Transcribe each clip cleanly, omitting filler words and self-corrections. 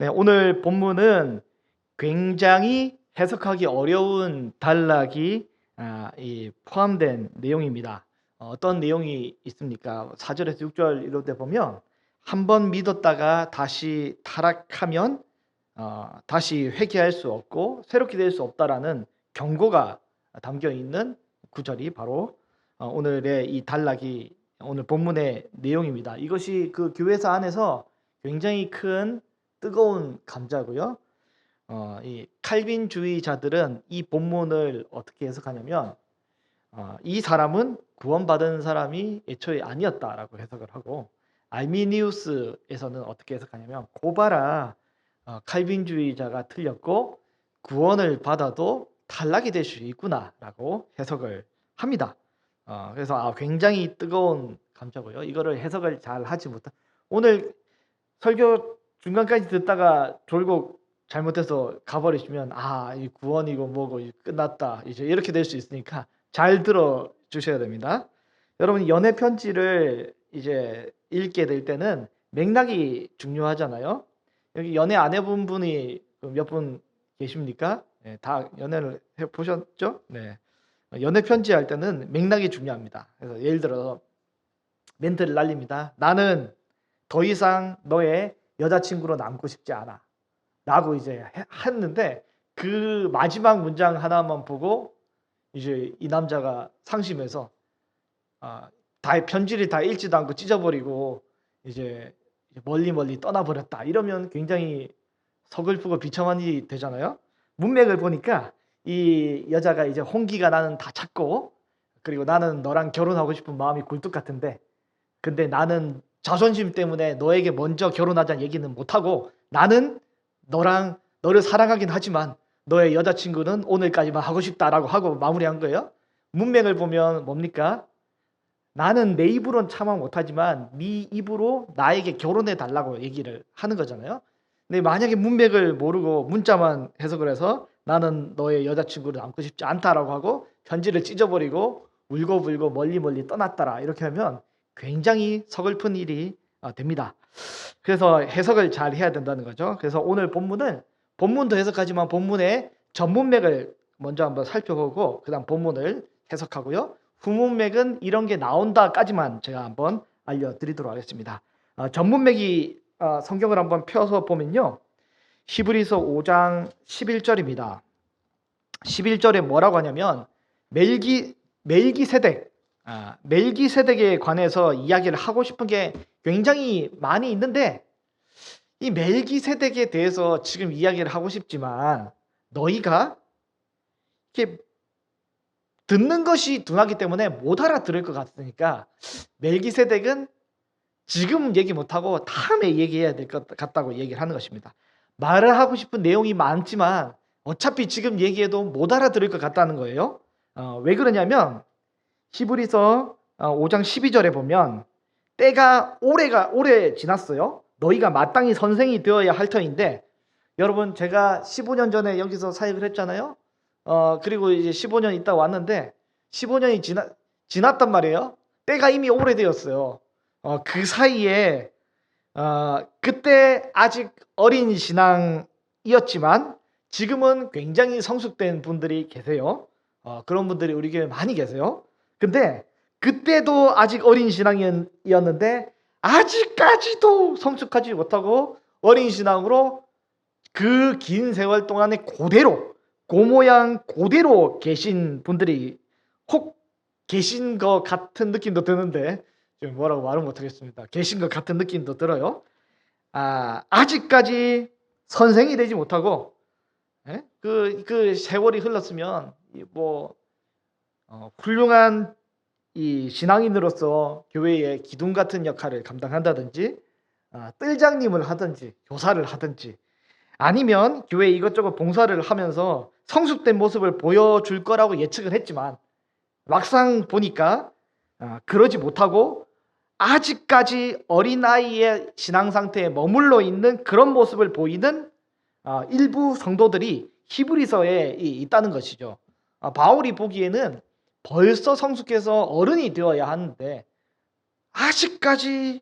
네, 오늘 본문은 굉장히 해석하기 어려운 단락이 포함된 내용입니다. 어떤 내용이 있습니까? 4절에서 6절 이럴 때 보면 한 번 믿었다가 다시 타락하면 다시 회개할 수 없고 새롭게 될 수 없다라는 경고가 담겨 있는 구절이 바로 오늘의 이 단락이 오늘 본문의 내용입니다. 이것이 그 교회사 안에서 굉장히 큰 뜨거운 감자고요. 이 칼빈주의자들은 이 본문을 어떻게 해석하냐면 이 사람은 구원받은 사람이 애초에 아니었다라고 해석을 하고, 알미니우스에서는 어떻게 해석하냐면 고바라, 칼빈주의자가 틀렸고 구원을 받아도 탈락이 될 수 있구나라고 해석을 합니다. 그래서 굉장히 뜨거운 감자고요. 이거를 해석을 잘 하지 못한, 오늘 설교 중간까지 듣다가 졸고 잘못해서 가버리시면 이 구원이고 뭐고 끝났다 이제 이렇게 될 수 있으니까 잘 들어 주셔야 됩니다. 여러분, 연애 편지를 이제 읽게 될 때는 맥락이 중요하잖아요. 여기 연애 안 해본 분이 몇 분 계십니까? 네, 다 연애를 해 보셨죠? 네. 연애 편지 할 때는 맥락이 중요합니다. 그래서 예를 들어 멘트를 날립니다. 나는 더 이상 너의 여자친구로 남고 싶지 않아 라고 이제 했는데, 그 마지막 문장 하나만 보고 이제 이 남자가 상심해서 다 편지를 다 읽지도 않고 찢어버리고 이제 멀리 떠나버렸다, 이러면 굉장히 서글프고 비참한 일이 되잖아요. 문맥을 보니까 이 여자가 이제 홍기가 나는 다 찾고, 그리고 나는 너랑 결혼하고 싶은 마음이 굴뚝 같은데, 근데 나는 자존심 때문에 너에게 먼저 결혼하자는 얘기는 못하고, 나는 너를 사랑하긴 하지만 너의 여자친구는 오늘까지만 하고 싶다라고 하고 마무리한 거예요. 문맥을 보면 뭡니까? 나는 내 입으로는 참아 못하지만 네 입으로 나에게 결혼해 달라고 얘기를 하는 거잖아요. 근데 만약에 문맥을 모르고 문자만 해석을 해서 나는 너의 여자친구를 남고 싶지 않다라고 하고 편지를 찢어버리고 울고불고 멀리 떠났더라, 이렇게 하면 굉장히 서글픈 일이 됩니다. 그래서 해석을 잘 해야 된다는 거죠. 그래서 오늘 본문은 본문도 해석하지만 본문의 전문맥을 먼저 한번 살펴보고 그 다음 본문을 해석하고요. 후문맥은 이런 게 나온다까지만 제가 한번 알려드리도록 하겠습니다. 전문맥이 성경을 한번 펴서 보면요, 히브리서 5장 11절입니다. 11절에 뭐라고 하냐면 멜기세덱에 관해서 이야기를 하고 싶은 게 굉장히 많이 있는데, 이 멜기세덱에 대해서 지금 이야기를 하고 싶지만 너희가 이렇게 듣는 것이 둔하기 때문에 못 알아들을 것 같으니까 멜기세덱은 지금 얘기 못하고 다음에 얘기해야 될 것 같다고 얘기를 하는 것입니다. 말을 하고 싶은 내용이 많지만 어차피 지금 얘기해도 못 알아들을 것 같다는 거예요. 왜 그러냐면 히브리서 5장 12절에 보면 때가 오래 지났어요. 너희가 마땅히 선생이 되어야 할 터인데, 여러분 제가 15년 전에 여기서 사역을 했잖아요. 그리고 이제 15년 있다 왔는데 15년이 지났단 말이에요. 때가 이미 오래되었어요. 그 사이에 그때 아직 어린 신앙이었지만 지금은 굉장히 성숙된 분들이 계세요. 그런 분들이 우리 교회에 많이 계세요. 근데 그때도 아직 어린 신앙이었는데 아직까지도 성숙하지 못하고 어린 신앙으로 그 긴 세월 동안에 고모양 계신 분들이 혹 계신 것 같은 느낌도 드는데, 지금 뭐라고 말은 못하겠습니다. 계신 것 같은 느낌도 들어요. 아직까지 선생이 되지 못하고, 그 세월이 흘렀으면 훌륭한 이 신앙인으로서 교회의 기둥 같은 역할을 감당한다든지, 뜰장님을 하든지 교사를 하든지, 아니면 교회 이것저것 봉사를 하면서 성숙된 모습을 보여줄 거라고 예측을 했지만 막상 보니까 그러지 못하고 아직까지 어린아이의 신앙 상태에 머물러 있는 그런 모습을 보이는 일부 성도들이 히브리서에 있다는 것이죠. 바울이 보기에는 벌써 성숙해서 어른이 되어야 하는데 아직까지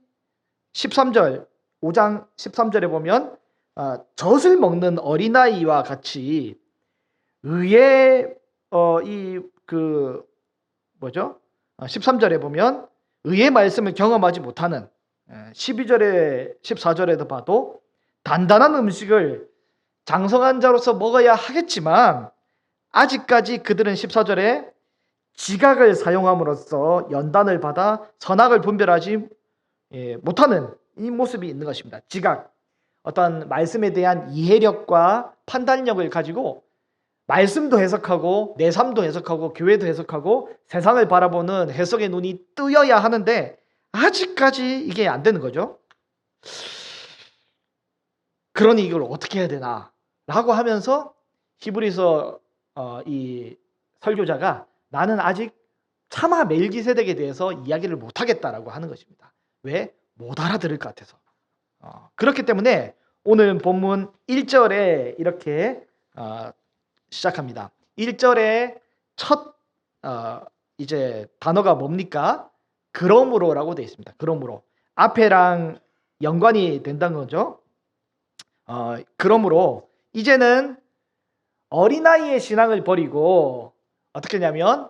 5장 13절에 보면 젖을 먹는 어린아이와 같이 의의 뭐죠? 13절에 보면 의의 말씀을 경험하지 못하는, 12절에 14절에도 봐도 단단한 음식을 장성한 자로서 먹어야 하겠지만 아직까지 그들은 14절에 지각을 사용함으로써 연단을 받아 선악을 분별하지 못하는 이 모습이 있는 것입니다. 지각, 어떤 말씀에 대한 이해력과 판단력을 가지고 말씀도 해석하고 내 삶도 해석하고 교회도 해석하고 세상을 바라보는 해석의 눈이 뜨여야 하는데 아직까지 이게 안 되는 거죠. 그러니 이걸 어떻게 해야 되나 라고 하면서 히브리서 이 설교자가 나는 아직 차마 멜기세덱에 대해서 이야기를 못하겠다라고 하는 것입니다. 왜? 못 알아들을 것 같아서. 그렇기 때문에 오늘 본문 1절에 이렇게 시작합니다. 1절에 첫 이제 단어가 뭡니까? 그러므로라고 되어 있습니다. 그러므로 앞에랑 연관이 된다는 거죠. 그러므로 이제는 어린아이의 신앙을 버리고 어떻게 하냐면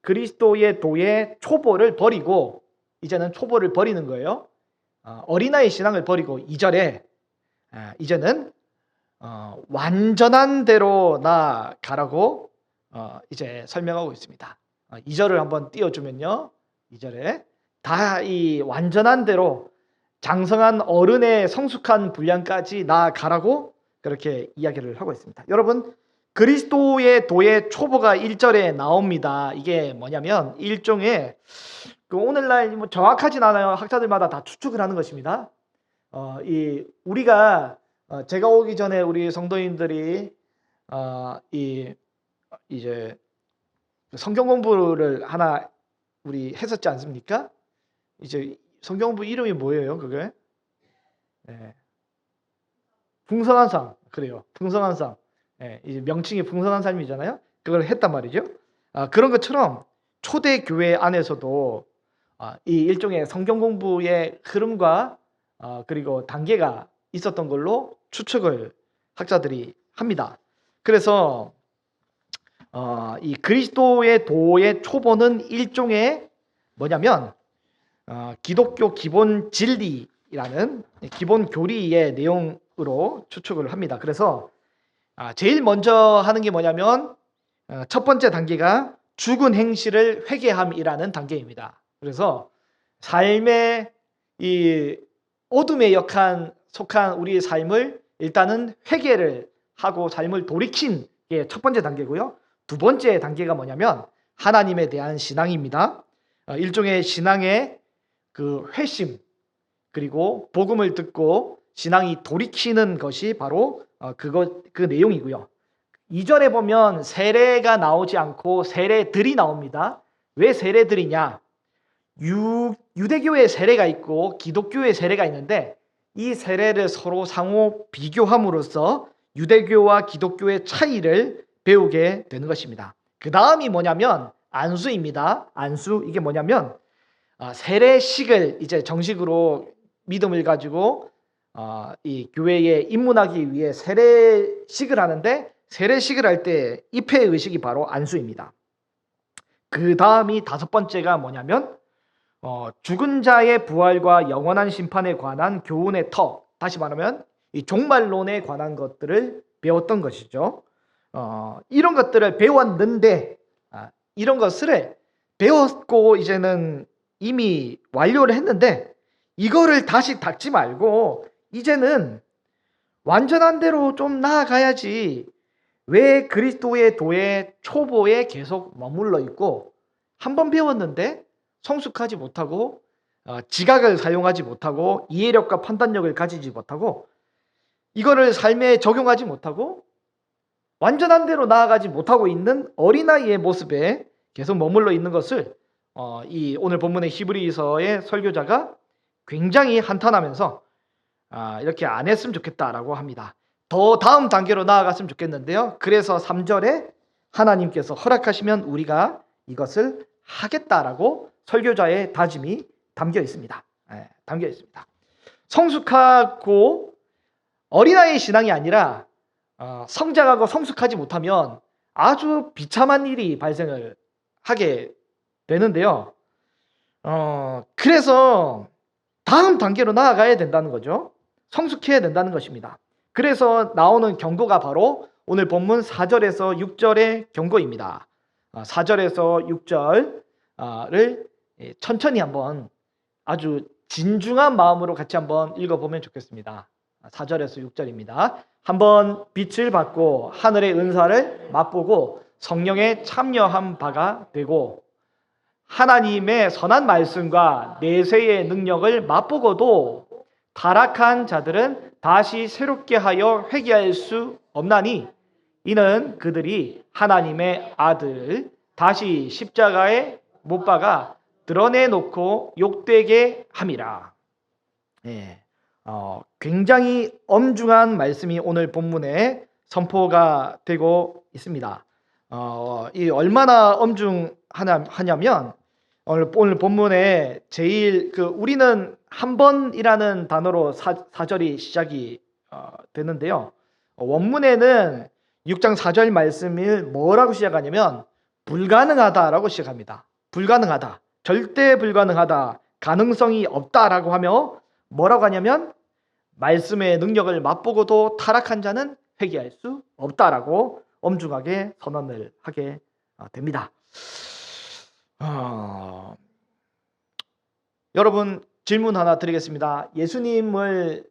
그리스도의 도의 초보를 버리고 이제는 초보를 버리는 거예요. 어린아이의 신앙을 버리고 2절에 이제는 완전한 대로 나아가라고 이제 설명하고 있습니다. 2절을 한번 띄워주면요. 2절에 다 이 완전한 대로 장성한 어른의 성숙한 분량까지 나아가라고 그렇게 이야기를 하고 있습니다. 여러분, 그리스도의 도의 초보가 1절에 나옵니다. 이게 뭐냐면 일종의 오늘날 뭐 정확하진 않아요. 학자들마다 다 추측을 하는 것입니다. 우리가 제가 오기 전에 우리 성도님들이 이제 성경 공부를 하나 우리 했었지 않습니까? 이제 성경 공부 이름이 뭐예요, 그게? 네. 풍성한 삶, 그래요. 풍성한 삶. 네, 이제 명칭이 풍성한 삶이잖아요. 그걸 했단 말이죠. 그런 것처럼 초대 교회 안에서도 이 일종의 성경 공부의 흐름과 그리고 단계가 있었던 걸로 추측을 학자들이 합니다. 그래서 이 그리스도의 도의 초보는 일종의 뭐냐면 기독교 기본 진리라는 기본 교리의 내용으로 추측을 합니다. 그래서 제일 먼저 하는 게 뭐냐면 첫 번째 단계가 죽은 행실을 회개함이라는 단계입니다. 그래서 삶의 이 어둠에 속한 우리의 삶을 일단은 회개를 하고 삶을 돌이킨 게 첫 번째 단계고요. 두 번째 단계가 뭐냐면 하나님에 대한 신앙입니다. 일종의 신앙의 그 회심, 그리고 복음을 듣고 신앙이 돌이키는 것이 바로 그 내용이고요. 2절에 보면 세례가 나오지 않고 세례들이 나옵니다. 왜 세례들이냐? 유대교의 세례가 있고 기독교의 세례가 있는데 이 세례를 서로 상호 비교함으로써 유대교와 기독교의 차이를 배우게 되는 것입니다. 그 다음이 뭐냐면 안수입니다. 안수, 이게 뭐냐면 세례식을 이제 정식으로 믿음을 가지고 이 교회에 입문하기 위해 세례식을 하는데 세례식을 할 때 입회 의식이 바로 안수입니다. 그 다음이 다섯 번째가 뭐냐면 죽은 자의 부활과 영원한 심판에 관한 교훈의 터, 다시 말하면 이 종말론에 관한 것들을 배웠던 것이죠. 이런 것들을 배웠는데 이런 것을 배웠고 이제는 이미 완료를 했는데 이거를 다시 닦지 말고 이제는 완전한 대로 좀 나아가야지. 왜 그리스도의 도의 초보에 계속 머물러 있고 한 번 배웠는데 성숙하지 못하고 지각을 사용하지 못하고 이해력과 판단력을 가지지 못하고 이거를 삶에 적용하지 못하고 완전한 대로 나아가지 못하고 있는 어린아이의 모습에 계속 머물러 있는 것을 이 오늘 본문의 히브리서의 설교자가 굉장히 한탄하면서 이렇게 안 했으면 좋겠다라고 합니다. 더 다음 단계로 나아갔으면 좋겠는데요. 그래서 3절에 하나님께서 허락하시면 우리가 이것을 하겠다라고 설교자의 다짐이 담겨 있습니다. 담겨 있습니다. 성숙하고 어린아이 신앙이 아니라 성장하고 성숙하지 못하면 아주 비참한 일이 발생을 하게 되는데요. 그래서 다음 단계로 나아가야 된다는 거죠. 성숙해야 된다는 것입니다. 그래서 나오는 경고가 바로 오늘 본문 4절에서 6절의 경고입니다. 4절에서 6절을 천천히 한번 아주 진중한 마음으로 같이 한번 읽어보면 좋겠습니다. 4절에서 6절입니다. 한번 빛을 받고 하늘의 은사를 맛보고 성령에 참여한 바가 되고 하나님의 선한 말씀과 내세의 능력을 맛보고도 타락한 자들은 다시 새롭게 하여 회개할 수 없나니 이는 그들이 하나님의 아들을 다시 십자가에 못 박아 드러내놓고 욕되게 함이라. 굉장히 엄중한 말씀이 오늘 본문에 선포가 되고 있습니다. 이 얼마나 엄중하냐면 오늘 본문에 제일 우리는 한 번이라는 단어로 4절이 시작이 되는데요. 원문에는 6장 4절 말씀을 뭐라고 시작하냐면 불가능하다라고 시작합니다. 불가능하다, 절대 불가능하다, 가능성이 없다라고 하며 뭐라고 하냐면 말씀의 능력을 맛보고도 타락한 자는 회개할 수 없다라고 엄중하게 선언을 하게 됩니다. 여러분 질문 하나 드리겠습니다. 예수님을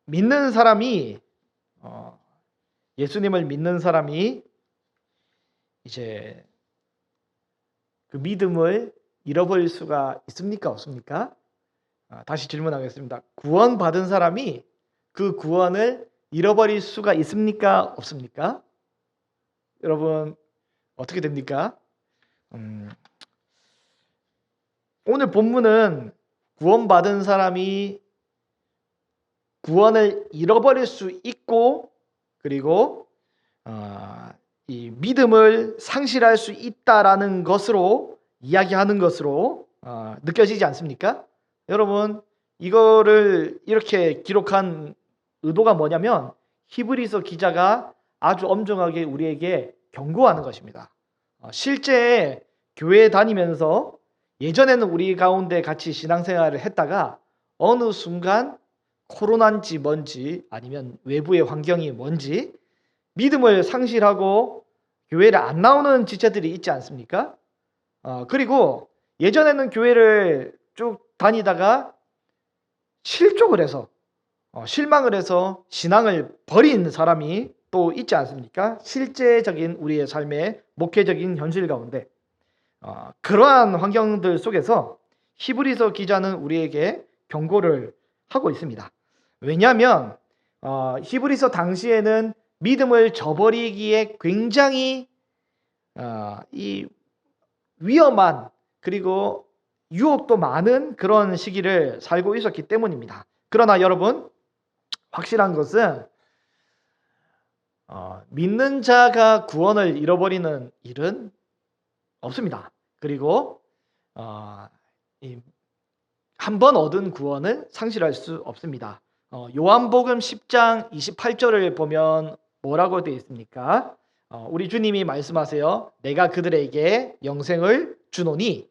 믿는 사람이 이제 그 믿음을 잃어버릴 수가 있습니까? 없습니까? 다시 질문하겠습니다. 구원받은 사람이 그 구원을 잃어버릴 수가 있습니까? 없습니까? 여러분 어떻게 됩니까? 오늘 본문은 구원받은 사람이 구원을 잃어버릴 수 있고 그리고 이 믿음을 상실할 수 있다라는 것으로 이야기하는 것으로 느껴지지 않습니까? 여러분 이거를 이렇게 기록한 의도가 뭐냐면 히브리서 기자가 아주 엄중하게 우리에게 경고하는 것입니다. 실제 교회 다니면서 예전에는 우리 가운데 같이 신앙생활을 했다가 어느 순간 코로나인지 뭔지 아니면 외부의 환경이 뭔지 믿음을 상실하고 교회를 안 나오는 지체들이 있지 않습니까? 그리고 예전에는 교회를 쭉 다니다가 실족을 해서 실망을 해서 신앙을 버린 사람이 또 있지 않습니까? 실제적인 우리의 삶의 목회적인 현실 가운데 그러한 환경들 속에서 히브리서 기자는 우리에게 경고를 하고 있습니다. 왜냐하면 히브리서 당시에는 믿음을 저버리기에 굉장히 이 위험한 그리고 유혹도 많은 그런 시기를 살고 있었기 때문입니다. 그러나 여러분 확실한 것은 믿는 자가 구원을 잃어버리는 일은 없습니다. 그리고 한 번 얻은 구원을 상실할 수 없습니다. 요한복음 10장 28절을 보면 뭐라고 되어 있습니까? 우리 주님이 말씀하세요. 내가 그들에게 영생을 주노니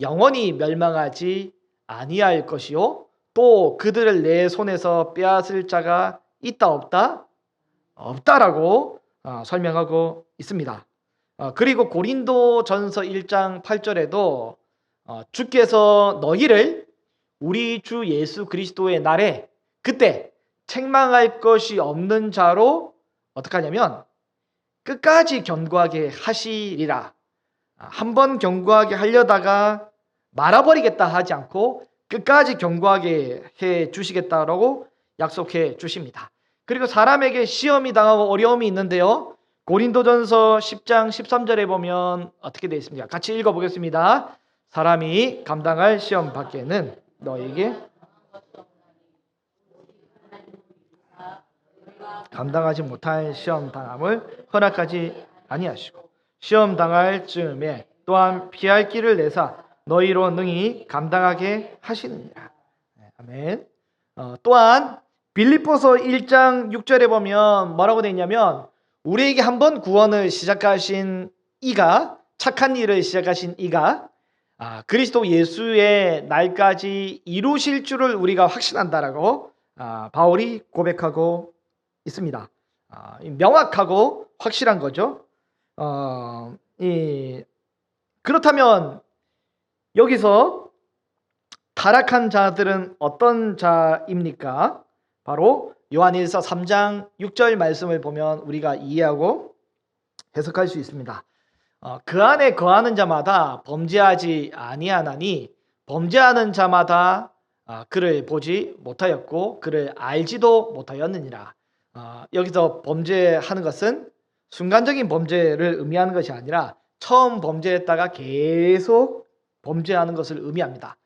영원히 멸망하지 아니할 것이요 또 그들을 내 손에서 빼앗을 자가 있다 없다? 없다라고 설명하고 있습니다. 그리고 고린도전서 1장 8절에도 주께서 너희를 우리 주 예수 그리스도의 날에 그때 책망할 것이 없는 자로 어떻게 하냐면 끝까지 견고하게 하시리라. 한번 견고하게 하려다가 말아버리겠다 하지 않고 끝까지 견고하게 해 주시겠다라고 약속해 주십니다. 그리고 사람에게 시험이 당하고 어려움이 있는데요. 고린도전서 10장 13절에 보면 어떻게 되어 있습니까? 같이 읽어보겠습니다. 사람이 감당할 시험 밖에는 너에게 감당하지 못할 시험 당함을 허락하지 아니하시고 시험 당할 즈음에 또한 피할 길을 내사 너희로 능히 감당하게 하시느니라. 아멘. 또한 빌립보서 1장 6절에 보면 뭐라고 되어 있냐면 우리에게 한번 구원을 시작하신 이가 착한 일을 시작하신 이가 그리스도 예수의 날까지 이루실 줄을 우리가 확신한다라고 바울이 고백하고 있습니다. 명확하고 확실한 거죠. 그렇다면 여기서 타락한 자들은 어떤 자입니까? 바로 요한일서 3장 6절 말씀을 보면 우리가 이해하고 해석할 수 있습니다. 그 안에 거하는 자마다 범죄하지 아니하나니 범죄하는 자마다 그를 보지 못하였고 그를 알지도 못하였느니라. 여기서 범죄하는 것은 순간적인 범죄를 의미하는 것이 아니라 처음 범죄했다가 계속 범죄하는 것을 의미합니다.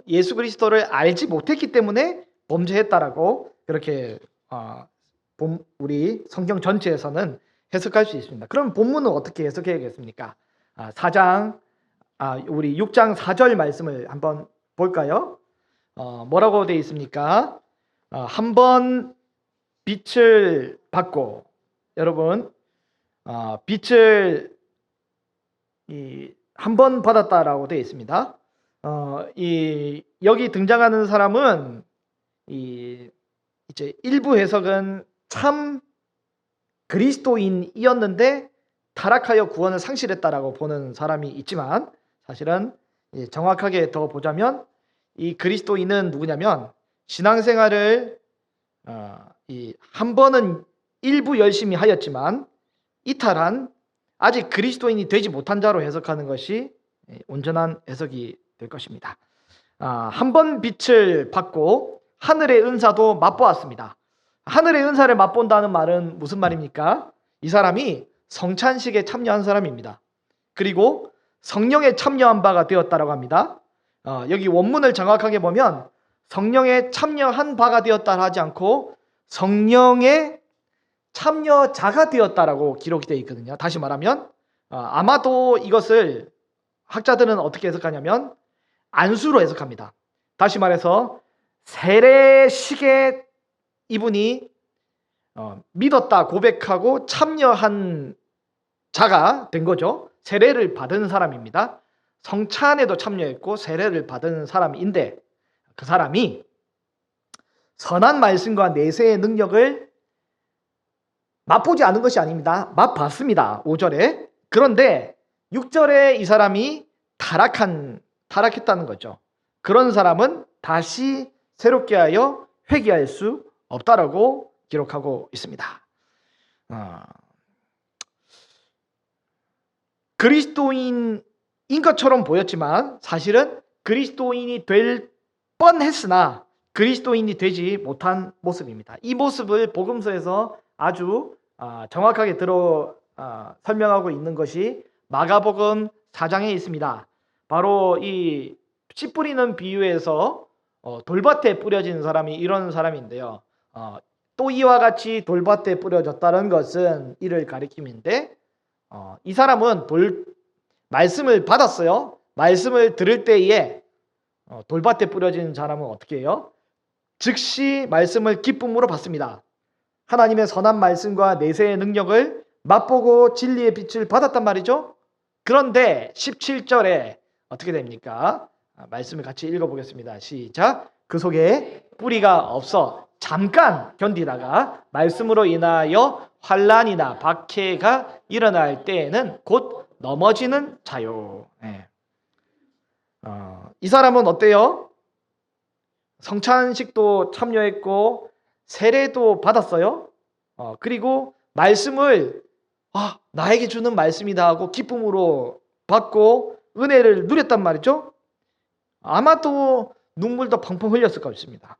예수 그리스도를 알지 못했기 때문에 범죄했다라고 그렇게 우리 성경 전체에서는 해석할 수 있습니다. 그럼 본문은 어떻게 해석해야겠습니까? 우리 6장 4절 말씀을 한번 볼까요? 뭐라고 되어 있습니까? 한번 빛을 받고, 여러분 빛을 한 번 받았다라고 되어 있습니다. 여기 등장하는 사람은 이제 일부 해석은 참 그리스도인이었는데 타락하여 구원을 상실했다라고 보는 사람이 있지만 사실은 정확하게 더 보자면 이 그리스도인은 누구냐면 신앙생활을 한 번은 일부 열심히 하였지만 이탈한 아직 그리스도인이 되지 못한 자로 해석하는 것이 온전한 해석이 될 것입니다. 한 번 빛을 받고 하늘의 은사도 맛보았습니다. 하늘의 은사를 맛본다는 말은 무슨 말입니까? 이 사람이 성찬식에 참여한 사람입니다. 그리고 성령에 참여한 바가 되었다라고 합니다. 여기 원문을 정확하게 보면 성령에 참여한 바가 되었다 하지 않고 성령에 참여자가 되었다라고 기록이 되어 있거든요. 다시 말하면 아마도 이것을 학자들은 어떻게 해석하냐면 안수로 해석합니다. 다시 말해서 세례식에 이분이 믿었다 고백하고 참여한 자가 된 거죠. 세례를 받은 사람입니다. 성찬에도 참여했고 세례를 받은 사람인데 그 사람이 선한 말씀과 내세의 능력을 맛보지 않은 것이 아닙니다. 맛봤습니다. 5절에. 그런데 6절에 이 사람이 타락했다는 거죠. 그런 사람은 다시 새롭게 하여 회개할 수 없다라고 기록하고 있습니다. 그리스도인인 것처럼 보였지만 사실은 그리스도인이 될 뻔했으나 그리스도인이 되지 못한 모습입니다. 이 모습을 복음서에서 아주 정확하게 설명하고 있는 것이 마가복음 4장에 있습니다. 바로 이 씨 뿌리는 비유에서 돌밭에 뿌려진 사람이 이런 사람인데요. 또 이와 같이 돌밭에 뿌려졌다는 것은 이를 가리킴인데 이 사람은 말씀을 받았어요. 말씀을 들을 때에 돌밭에 뿌려진 사람은 어떻게 해요? 즉시 말씀을 기쁨으로 받습니다. 하나님의 선한 말씀과 내세의 능력을 맛보고 진리의 빛을 받았단 말이죠. 그런데 17절에 어떻게 됩니까? 말씀을 같이 읽어보겠습니다. 시작. 그 속에 뿌리가 없어 잠깐 견디다가 말씀으로 인하여 환난이나 박해가 일어날 때에는 곧 넘어지는 자요. 이 사람은 어때요? 성찬식도 참여했고 세례도 받았어요. 그리고 말씀을 나에게 주는 말씀이다 하고 기쁨으로 받고 은혜를 누렸단 말이죠. 아마도 눈물도 펑펑 흘렸을 것입니다.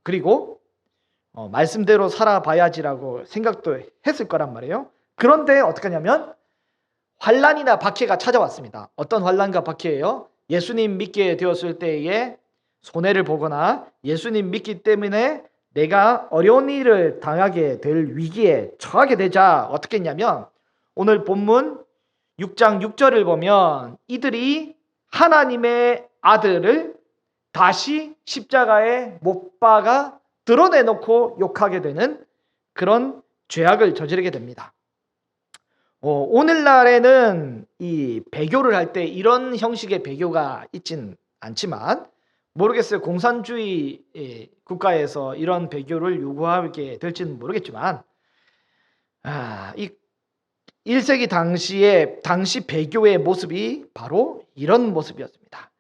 그리고 말씀대로 살아봐야지라고 생각도 했을 거란 말이에요. 그런데 어떻게 하냐면 환난이나 박해가 찾아왔습니다. 어떤 환난과 박해예요? 예수님 믿게 되었을 때에 손해를 보거나 예수님 믿기 때문에 내가 어려운 일을 당하게 될 위기에 처하게 되자 어떻게 했냐면 오늘 본문 6장 6절을 보면 이들이 하나님의 아들을 다시 십자가에 못 박아 드러내놓고 욕하게 되는 그런 죄악을 저지르게 됩니다. 오늘날에는 이 배교를 할 때 이런 형식의 배교가 있진 않지만 모르겠어요. 공산주의 국가에서 이런 배교를 요구하게 될지는 모르겠지만 이 1세기 당시 배교의 모습이 바로 이런 모습이었습니다.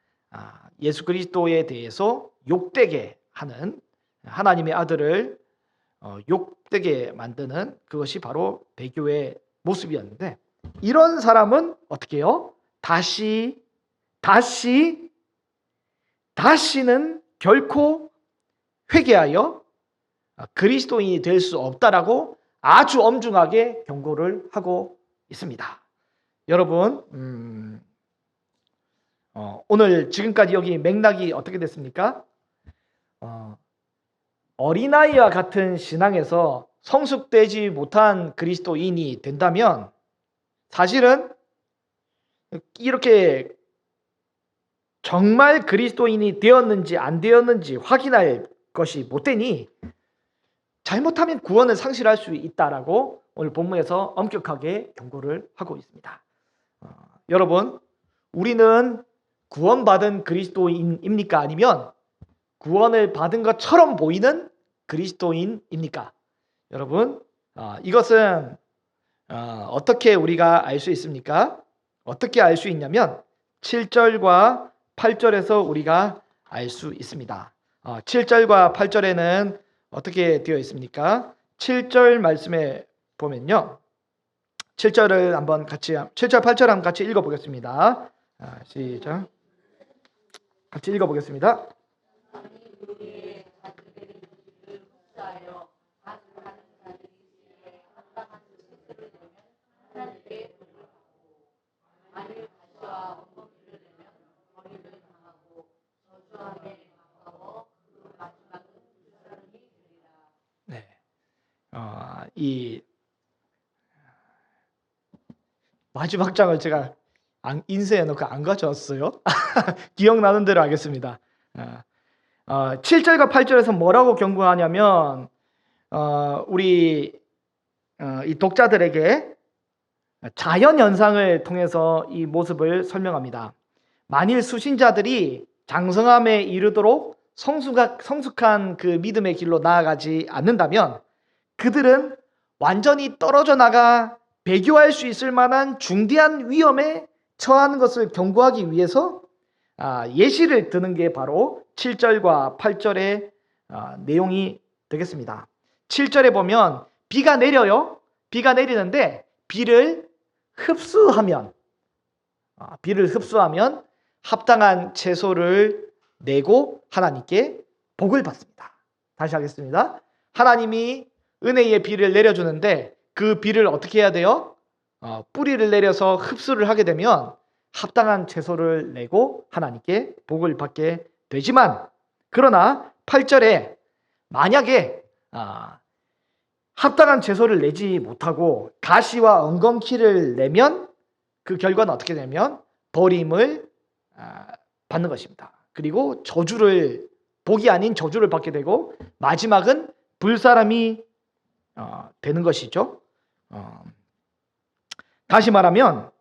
예수 그리스도에 대해서 욕되게 하는, 하나님의 아들을 욕되게 만드는 그것이 바로 배교의 모습이었는데, 이런 사람은 어떻게 해요? 다시는 결코 회개하여 그리스도인이 될 수 없다라고 아주 엄중하게 경고를 하고 있습니다. 여러분, 오늘 지금까지 여기 맥락이 어떻게 됐습니까? 어린아이와 같은 신앙에서 성숙되지 못한 그리스도인이 된다면 사실은 이렇게 정말 그리스도인이 되었는지 안 되었는지 확인할 것이 못 되니 잘못하면 구원을 상실할 수 있다라고 오늘 본문에서 엄격하게 경고를 하고 있습니다. 여러분, 우리는 구원받은 그리스도인입니까? 아니면 구원을 받은 것처럼 보이는 그리스도인입니까? 여러분, 이것은 어떻게 우리가 알 수 있습니까? 어떻게 알 수 있냐면 7절과 8절에서 우리가 알 수 있습니다. 7절과 8절에는 어떻게 되어 있습니까? 7절 말씀에 보면요, 7절을 한번 같이 7절 8절 한번 같이 읽어보겠습니다. 시작. 같이 읽어보겠습니다. 네, 이 마지막 장을 제가 인쇄해 놓고 안 가져왔어요. 기억나는 대로 하겠습니다. 7절과 8절에서 뭐라고 경고하냐면 우리 이 독자들에게 자연 현상을 통해서 이 모습을 설명합니다. 만일 수신자들이 장성함에 이르도록 성숙한 그 믿음의 길로 나아가지 않는다면 그들은 완전히 떨어져 나가 배교할 수 있을 만한 중대한 위험에 처하는 것을 경고하기 위해서 예시를 드는 게 바로 7절과 8절의 내용이 되겠습니다. 7절에 보면 비가 내려요. 비가 내리는데 비를 흡수하면 합당한 채소를 내고 하나님께 복을 받습니다. 다시 하겠습니다. 하나님이 은혜의 비를 내려주는데 그 비를 어떻게 해야 돼요? 뿌리를 내려서 흡수를 하게 되면 합당한 채소를 내고 하나님께 복을 받게 되지만, 그러나 8절에 만약에 합당한 채소를 내지 못하고 가시와 엉겅퀴를 내면 그 결과는 어떻게 되냐면 버림을 받는 것입니다. 그리고 복이 아닌 저주를 받게 되고 마지막은 불사람이 되는 것이죠. 다시 말하면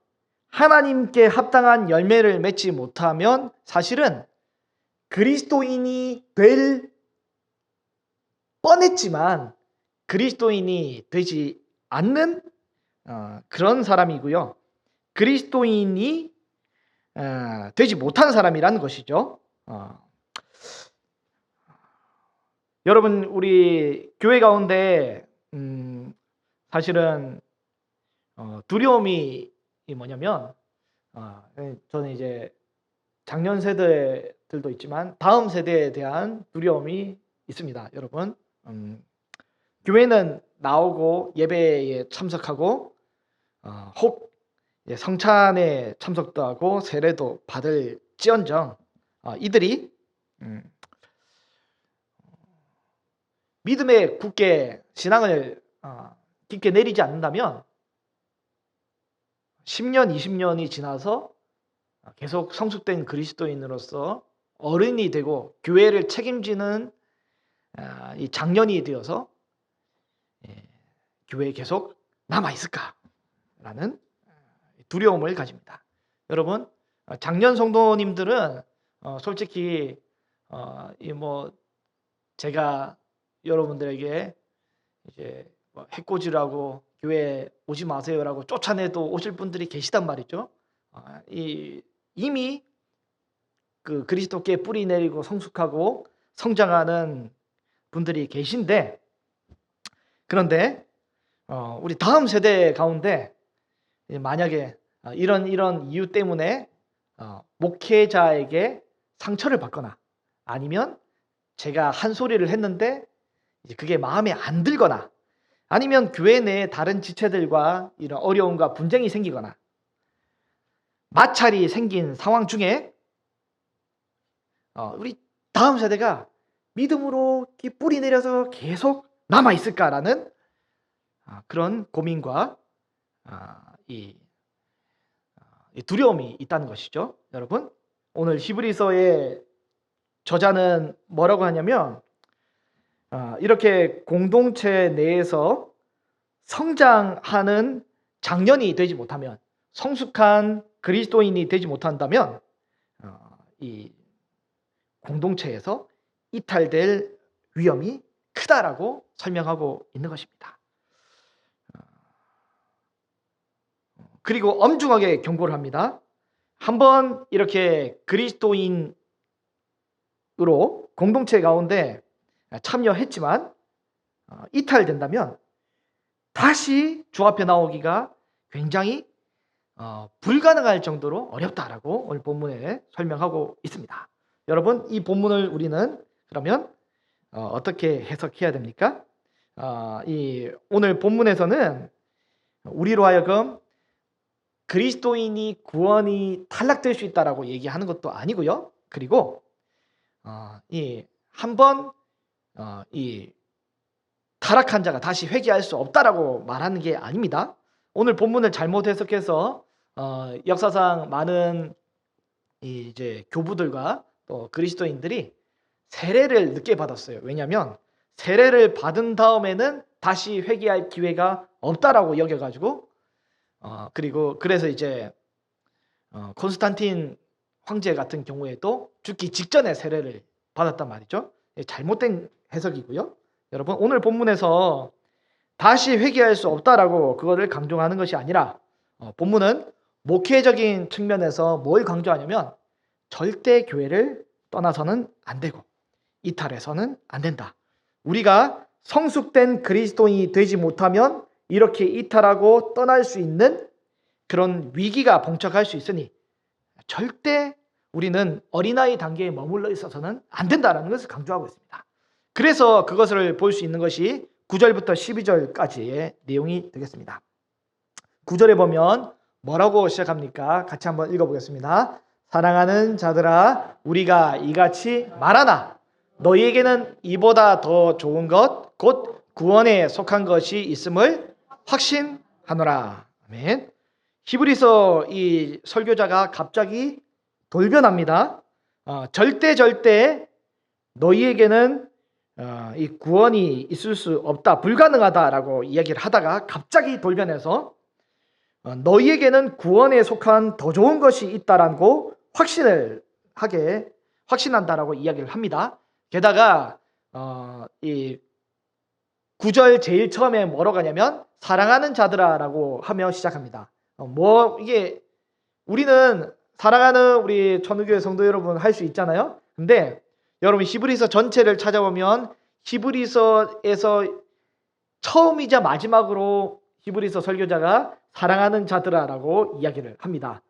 하나님께 합당한 열매를 맺지 못하면 사실은 그리스도인이 될 뻔했지만 그리스도인이 되지 않는 그런 사람이고요. 그리스도인이 되지 못한 사람이라는 것이죠. 여러분, 우리 교회 가운데 사실은 두려움이 뭐냐면 저는 이제 작년 세대들도 있지만 다음 세대에 대한 두려움이 있습니다. 여러분, 교회는 나오고 예배에 참석하고 혹 성찬에 참석도 하고 세례도 받을지언정 이들이 믿음에 굳게 신앙을 깊게 내리지 않는다면 10년, 20년이 지나서 계속 성숙된 그리스도인으로서 어른이 되고 교회를 책임지는 이 장년이 되어서 교회에 계속 남아 있을까라는 두려움을 가집니다. 여러분, 장년 성도님들은 솔직히 제가 여러분들에게 이제 해코지라고 교회 오지 마세요라고 쫓아내도 오실 분들이 계시단 말이죠. 이미 그 그리스도께 뿌리 내리고 성숙하고 성장하는 분들이 계신데, 그런데 우리 다음 세대 가운데 만약에 이런 이유 때문에 목회자에게 상처를 받거나 아니면 제가 한 소리를 했는데 이제 그게 마음에 안 들거나 아니면 교회 내에 다른 지체들과 이런 어려움과 분쟁이 생기거나 마찰이 생긴 상황 중에 우리 다음 세대가 믿음으로 뿌리 내려서 계속 남아 있을까라는 그런 고민과 이 두려움이 있다는 것이죠. 여러분, 오늘 히브리서의 저자는 뭐라고 하냐면 이렇게 공동체 내에서 성장하는 장년이 되지 못하면, 성숙한 그리스도인이 되지 못한다면 이 공동체에서 이탈될 위험이 크다라고 설명하고 있는 것입니다. 그리고 엄중하게 경고를 합니다. 한번 이렇게 그리스도인으로 공동체 가운데 참여했지만 이탈된다면 다시 주 앞에 나오기가 굉장히 불가능할 정도로 어렵다라고 오늘 본문에 설명하고 있습니다. 여러분, 이 본문을 우리는 그러면 어떻게 해석해야 됩니까? 이 오늘 본문에서는 우리로 하여금 그리스도인이 구원이 탈락될 수 있다라고 얘기하는 것도 아니고요. 그리고 이 한번 이 타락한 자가 다시 회개할 수 없다라고 말하는 게 아닙니다. 오늘 본문을 잘못 해석해서 역사상 많은 이제 교부들과 또 그리스도인들이 세례를 늦게 받았어요. 왜냐하면 세례를 받은 다음에는 다시 회개할 기회가 없다라고 여겨가지고 그래서 이제 콘스탄틴 황제 같은 경우에도 죽기 직전에 세례를 받았단 말이죠. 잘못된 해석이고요. 여러분, 오늘 본문에서 다시 회개할 수 없다라고 그거를 강조하는 것이 아니라 본문은 목회적인 측면에서 뭘 강조하냐면 절대 교회를 떠나서는 안 되고 이탈해서는 안 된다. 우리가 성숙된 그리스도인이 되지 못하면 이렇게 이탈하고 떠날 수 있는 그런 위기가 봉착할 수 있으니 절대 우리는 어린아이 단계에 머물러 있어서는 안 된다는 것을 강조하고 있습니다. 그래서 그것을 볼 수 있는 것이 9절부터 12절까지의 내용이 되겠습니다. 9절에 보면 뭐라고 시작합니까? 같이 한번 읽어보겠습니다. 사랑하는 자들아, 우리가 이같이 말하나 너희에게는 이보다 더 좋은 것 곧 구원에 속한 것이 있음을 확신하노라. 아멘. 히브리서 이 설교자가 갑자기 돌변합니다. 절대 너희에게는 이 구원이 있을 수 없다, 불가능하다라고 이야기를 하다가 갑자기 돌변해서 너희에게는 구원에 속한 더 좋은 것이 있다라고 확신한다라고 이야기를 합니다. 게다가 이 9절 제일 처음에 뭐라고 하냐면 사랑하는 자들아라고 하며 시작합니다. 이게 우리는 사랑하는 우리 천우교회 성도 여러분 할 수 있잖아요. 근데 여러분 히브리서 전체를 찾아보면 히브리서에서 처음이자 마지막으로 히브리서 설교자가 사랑하는 자들아라고 이야기를 합니다.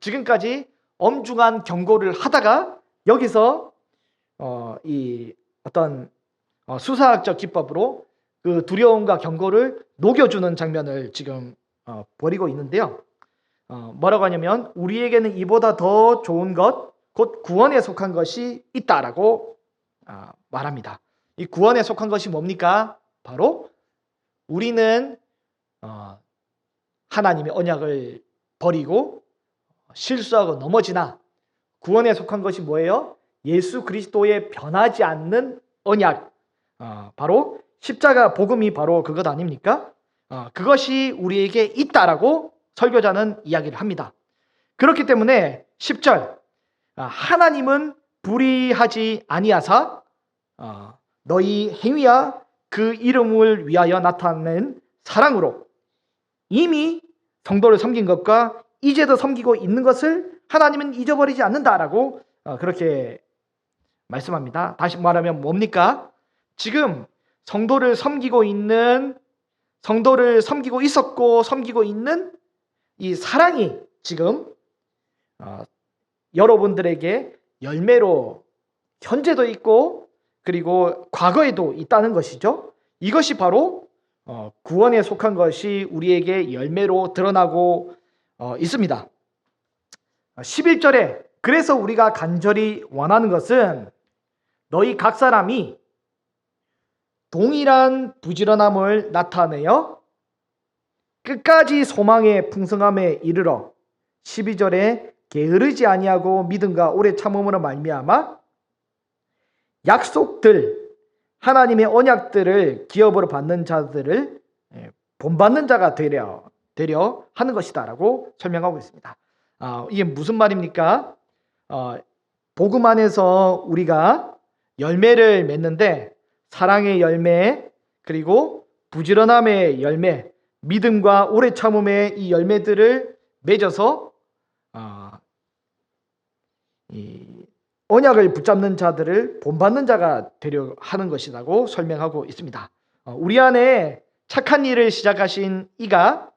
지금까지 엄중한 경고를 하다가 여기서 이 어떤 수사학적 기법으로 그 두려움과 경고를 녹여주는 장면을 지금 벌이고 있는데요. 뭐라고 하냐면 우리에게는 이보다 더 좋은 것 곧 구원에 속한 것이 있다라고 말합니다. 이 구원에 속한 것이 뭡니까? 바로 우리는 하나님의 언약을 버리고 실수하고 넘어지나 구원에 속한 것이 뭐예요? 예수 그리스도의 변하지 않는 언약, 바로 십자가 복음이 바로 그것 아닙니까? 그것이 우리에게 있다라고 설교자는 이야기를 합니다. 그렇기 때문에 10절, 하나님은 불의하지 아니하사 너희 행위와 그 이름을 위하여 나타낸 사랑으로 이미 성도를 섬긴 것과 이제도 섬기고 있는 것을 하나님은 잊어버리지 않는다라고 그렇게 말씀합니다. 다시 말하면 뭡니까? 지금 성도를 섬기고 있었고 섬기고 있는 이 사랑이 지금 여러분들에게 열매로 현재도 있고 그리고 과거에도 있다는 것이죠. 이것이 바로 구원에 속한 것이 우리에게 열매로 드러나고 있습니다. 11절에 그래서 우리가 간절히 원하는 것은 너희 각 사람이 동일한 부지런함을 나타내어 끝까지 소망의 풍성함에 이르러 12절에 게으르지 아니하고 믿음과 오래 참음으로 말미암아 약속들 하나님의 언약들을 기업으로 받는 자들을 본받는 자가 되려 하는 것이다 라고 설명하고 있습니다. 이게 무슨 말입니까? 복음 안에서 우리가 열매를 맺는데 사랑의 열매 그리고 부지런함의 열매 믿음과 오래 참음의 이 열매들을 맺어서 이 언약을 붙잡는 자들을 본받는 자가 되려 하는 것이라고 설명하고 있습니다. 우리 안에 착한 일을 시작하신 이가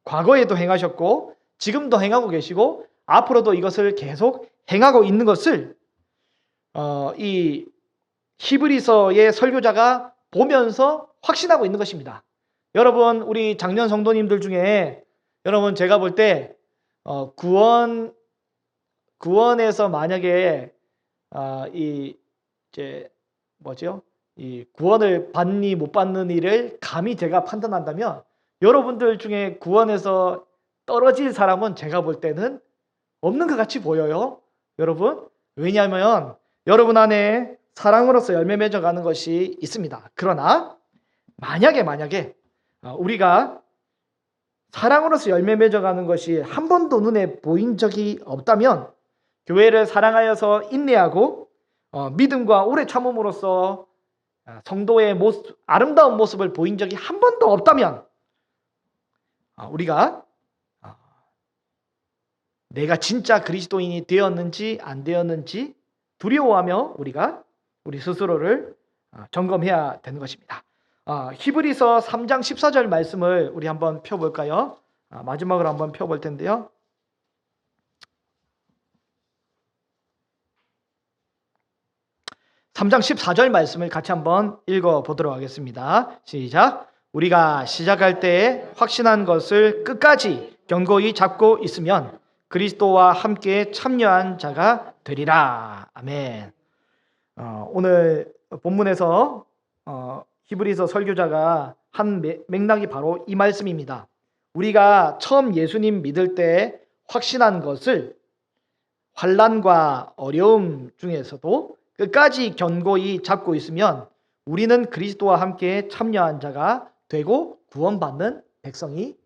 과거에도 행하셨고 지금도 행하고 계시고 앞으로도 이것을 계속 행하고 있는 것을 이 히브리서의 설교자가 보면서 확신하고 있는 것입니다. 여러분 우리 작년 성도님들 중에 여러분 제가 볼 때 구원에서 만약에 이 구원을 받니 못 받는 일을 감히 제가 판단한다면 여러분들 중에 구원에서 떨어질 사람은 제가 볼 때는 없는 것 같이 보여요. 여러분 왜냐하면 여러분 안에 사랑으로서 열매 맺어가는 것이 있습니다. 그러나 만약에 우리가 사랑으로서 열매 맺어가는 것이 한 번도 눈에 보인 적이 없다면 교회를 사랑하여서 인내하고 믿음과 오래 참음으로써 성도의 모습, 아름다운 모습을 보인 적이 한 번도 없다면 우리가 내가 진짜 그리스도인이 되었는지 안 되었는지 두려워하며 우리가 우리 스스로를 점검해야 되는 것입니다. 히브리서 3장 14절 말씀을 우리 한번 펴볼까요? 마지막으로 한번 펴볼 텐데요. (3장 14절) 말씀을 같이 한번 읽어보도록 하겠습니다. 시작. 우리가 시작할 때에 확신한 것을 끝까지 견고히 잡고 있으면 그리스도와 함께 참여한 자가 되리라. 아멘. 오늘 본문에서 히브리서 설교자가 한 맥락이 바로 이 말씀입니다. 우리가 처음 예수님 믿을 때 확신한 것을 환난과 어려움 중에서도 끝까지 견고히 잡고 있으면 우리는 그리스도와 함께 참여한 자가 되고 구원받는 백성이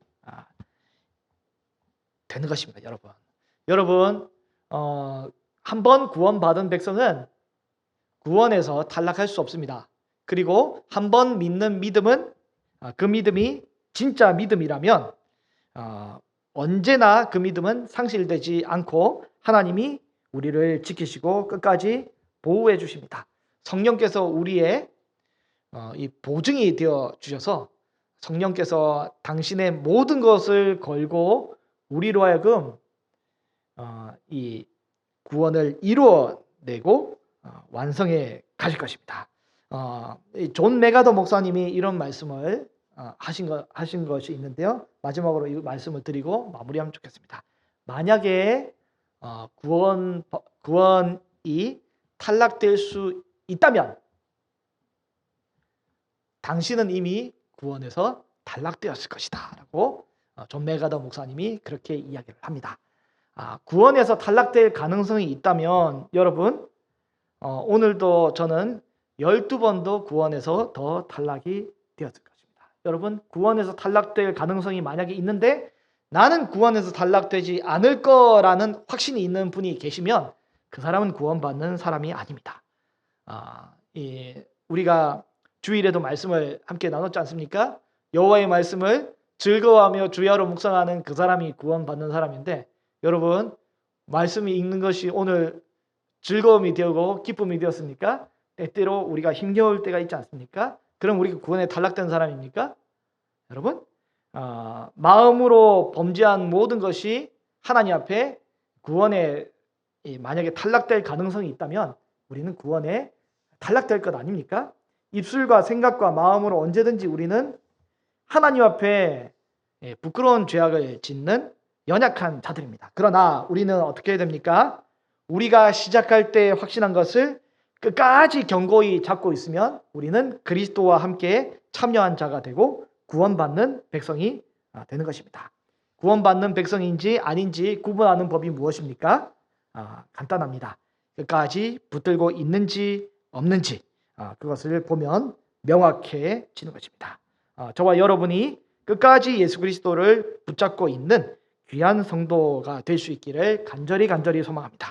되는 것입니다. 여러분 한번 구원받은 백성은 구원에서 탈락할 수 없습니다. 그리고 한번 믿는 믿음은 그 믿음이 진짜 믿음이라면 언제나 그 믿음은 상실되지 않고 하나님이 우리를 지키시고 끝까지 보호해 주십니다. 성령께서 우리의 이 보증이 되어 주셔서 성령께서 당신의 모든 것을 걸고 우리로 하여금 이 구원을 이루어내고 완성해 가실 것입니다. 존 메가더 목사님이 이런 말씀을 하신 것이 있는데요. 마지막으로 이 말씀을 드리고 마무리하면 좋겠습니다. 만약에 구원이 탈락될 수 있다면 당신은 이미 구원에서 탈락되었을 것이다 라고 존 메가더 목사님이 그렇게 이야기를 합니다. 구원에서 탈락될 가능성이 있다면 여러분 오늘도 저는 12번도 구원에서 더 탈락이 되었을 것입니다. 여러분, 구원에서 탈락될 가능성이 만약에 있는데 나는 구원에서 탈락되지 않을 거라는 확신이 있는 분이 계시면 그 사람은 구원받는 사람이 아닙니다. 우리가 주일에도 말씀을 함께 나눴지 않습니까? 여호와의 말씀을 즐거워하며 주야로 묵상하는 그 사람이 구원받는 사람인데, 여러분, 말씀이 읽는 것이 오늘 즐거움이 되고 기쁨이 되었습니까? 때때로 우리가 힘겨울 때가 있지 않습니까? 그럼 우리가 구원에 탈락된 사람입니까? 여러분, 마음으로 범죄한 모든 것이 하나님 앞에 구원에 만약에 탈락될 가능성이 있다면 우리는 구원에 탈락될 것 아닙니까? 입술과 생각과 마음으로 언제든지 우리는 하나님 앞에 부끄러운 죄악을 짓는 연약한 자들입니다. 그러나 우리는 어떻게 해야 됩니까? 우리가 시작할 때 확신한 것을 끝까지 견고히 잡고 있으면 우리는 그리스도와 함께 참여한 자가 되고 구원받는 백성이 되는 것입니다. 구원받는 백성인지 아닌지 구분하는 법이 무엇입니까? 간단합니다. 끝까지 붙들고 있는지 없는지 그것을 보면 명확해지는 것입니다. 저와 여러분이 끝까지 예수 그리스도를 붙잡고 있는 귀한 성도가 될 수 있기를 간절히 소망합니다.